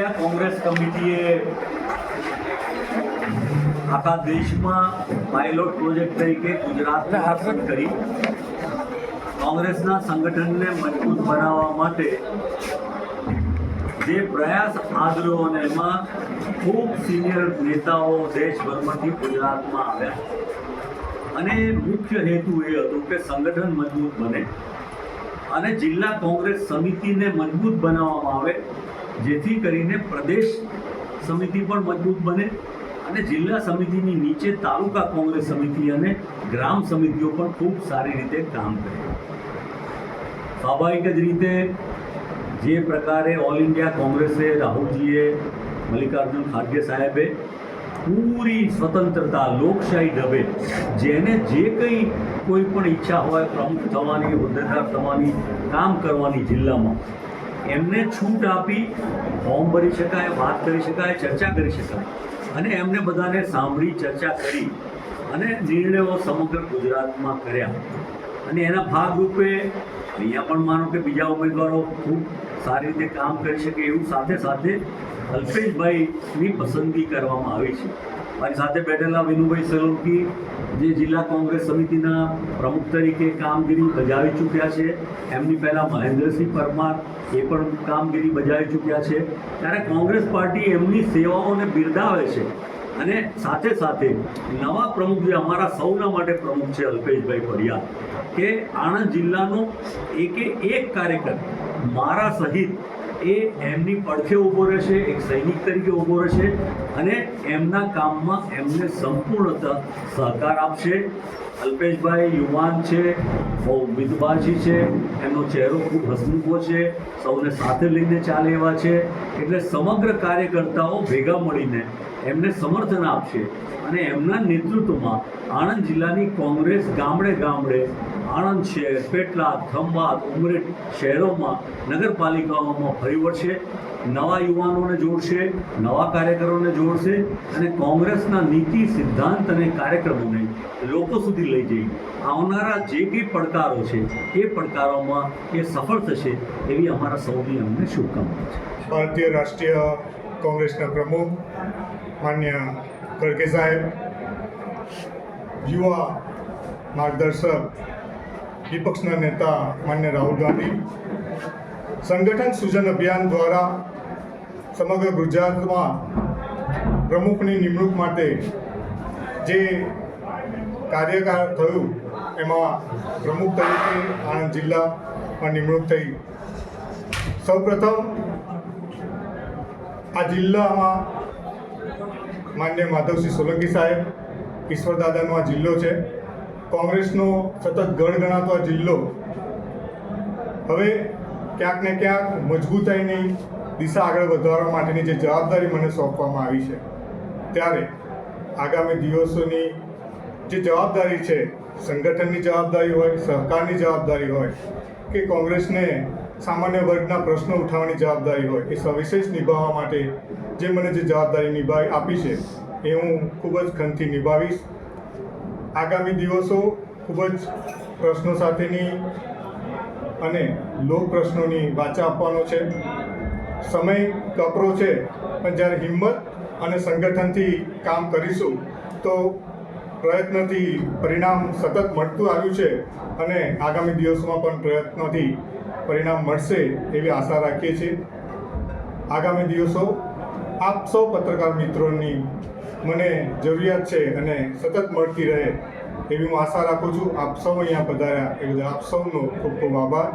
India Congress કમિટીએ આખા દેશમાં pilot project તરીકે ગુજરાતને પસંદ કરી કોંગ્રેસના સંગઠનને મજબૂત બનાવવા માટે જે પ્રયાસ આદર્યો અને એમાં ખૂબ સિનિયર નેતાઓ દેશભરમાંથી ગુજરાતમાં આવ્યા અને મુખ્ય હેતુ એ હતો કે સંગઠન મજબૂત બને અને જિલ્લા કોંગ્રેસ સમિતિને મજબૂત બનાવવામાં આવે જેથી કરીને પ્રદેશ સમિતિ પણ મજબૂત બને અને જિલ્લા સમિતિની નીચે તાલુકા કોંગ્રેસ સમિતિ અને ગ્રામ સમિતિઓ પણ ખૂબ સારી રીતે કામ કરે. સ્વાભાવિક જ રીતે જે પ્રકારે ઓલ ઇન્ડિયા કોંગ્રેસે રાહુલજીએ મલ્લિકાર્જુન ખડગે સાહેબે પૂરી સ્વતંત્રતા લોકશાહી ઢબે જેને જે કંઈ કોઈ પણ ઈચ્છા હોય પ્રમુખ થવાની હોદ્દેદાર થવાની કામ કરવાની જિલ્લામાં એમને છૂટ આપી ફોર્મ ભરી શકાય, વાત કરી શકાય, ચર્ચા કરી શકાય અને એમને બધાને સાંભળી ચર્ચા કરી અને નિર્ણયો સમગ્ર ગુજરાતમાં કર્યા અને એના ભાગરૂપે અહીંયા પણ માનો કે બીજા ઉમેદવારો ખૂબ સારી રીતે કામ કરી શકે એવું સાથે સાથે અલ્પેશભાઈની પસંદગી કરવામાં આવી છે. મારી સાથે બેઠેલા વિનુભાઈ સોલંકી જે જિલ્લા કોંગ્રેસ સમિતિના પ્રમુખ તરીકે કામગીરી બજાવી ચૂક્યા છે, એમની પહેલાં મહેન્દ્રસિંહ પરમાર એ પણ કામગીરી બજાવી ચૂક્યા છે. ત્યારે કોંગ્રેસ પાર્ટી એમની સેવાઓને બિરદાવે છે અને સાથે સાથે નવા પ્રમુખ જે અમારા સૌના માટે પ્રમુખ છે અલ્પેશભાઈ પરિયાર કે આણંદ જિલ્લાનો એકે એક કાર્યકર મારા સહિત એ એમની પડખે ઊભો રહેશે, એક સૈનિક તરીકે ઊભો રહેશે અને એમના કામમાં એમને સંપૂર્ણતઃ સહકાર આપશે. અલ્પેશભાઈ યુવાન છે, બહુ મિતભાષી છે, એમનો ચહેરો ખૂબ હસમુખો છે, સૌને સાથે લઈને ચાલે એવા છે એટલે સમગ્ર કાર્યકર્તાઓ ભેગા મળીને એમને સમર્થન આપશે અને એમના નેતૃત્વમાં આણંદ જિલ્લાની કોંગ્રેસ ગામડે ગામડે આણંદ શહેર, પેટલાદ, ખંભાત, ઉમરેઠ શહેરોમાં નગરપાલિકાઓમાં ફરી વળશે, નવા યુવાનોને જોડશે, નવા કાર્યકરોને જોડશે અને કોંગ્રેસના નીતિ સિદ્ધાંત અને કાર્યક્રમોને લોકો સુધી લઈ જઈ આવનારા જે કંઈ પડકારો છે એ પડકારોમાં એ સફળ થશે એવી અમારા સૌની અમને શુભકામના છે. ભારતીય રાષ્ટ્રીય કોંગ્રેસના પ્રમુખ માન્ય ખડગે સાહેબ, યુવા માર્ગદર્શક વિપક્ષના નેતા માન્ય રાહુલ ગાંધી, સંગઠન સૂજન અભિયાન દ્વારા સમગ્ર ગુજરાતમાં પ્રમુખની નિમણૂક માટે જે કાર્યકાળ થયું એમાં પ્રમુખ તરીકે આણંદ જિલ્લામાં નિમણૂક થઈ. સૌપ્રથમ આ જિલ્લામાં માન્ય માધવસિંહ સોલંકી સાહેબ, ઈશ્વરદાદાનો આ જિલ્લો છે, કોંગ્રેસનો સતત ગઢ ગણાતો આ જિલ્લો હવે ક્યાંક ને ક્યાંક મજબૂતાઈની દિશા આગળ વધારવા માટેની જે જવાબદારી મને સોંપવામાં આવી છે ત્યારે આગામી દિવસોની જે જવાબદારી છે, સંગઠનની જવાબદારી હોય, સહકારની જવાબદારી હોય કે કોંગ્રેસને સામાન્ય વર્ગના પ્રશ્નો ઉઠાવવાની જવાબદારી હોય, એ સવિશેષ નિભાવવા માટે જે મને જે જવાબદારી આપી છે એ હું ખૂબ જ ખંતથી નિભાવીશ. આગામી દિવસો ખૂબ જ પ્રશ્નો સાથેની અને લોક પ્રશ્નોની વાચા આપવાનો છે. સમય કપરો છે પણ જ્યારે હિંમત અને સંગઠનથી કામ કરીશું તો પ્રયત્નથી પરિણામ સતત મળતું આવ્યું છે અને આગામી દિવસોમાં પણ પ્રયત્નોથી પરિણામ મળશે એવી આશા રાખીએ છીએ. આગામી દિવસો આપ સૌ પત્રકાર મિત્રોની મને જરૂરિયાત છે અને સતત મળતી રહે એવી હું આશા રાખું છું. આપ સૌ અહીંયા પધાર્યા એ બદલ આપ સૌનો ખૂબ ખૂબ આભાર.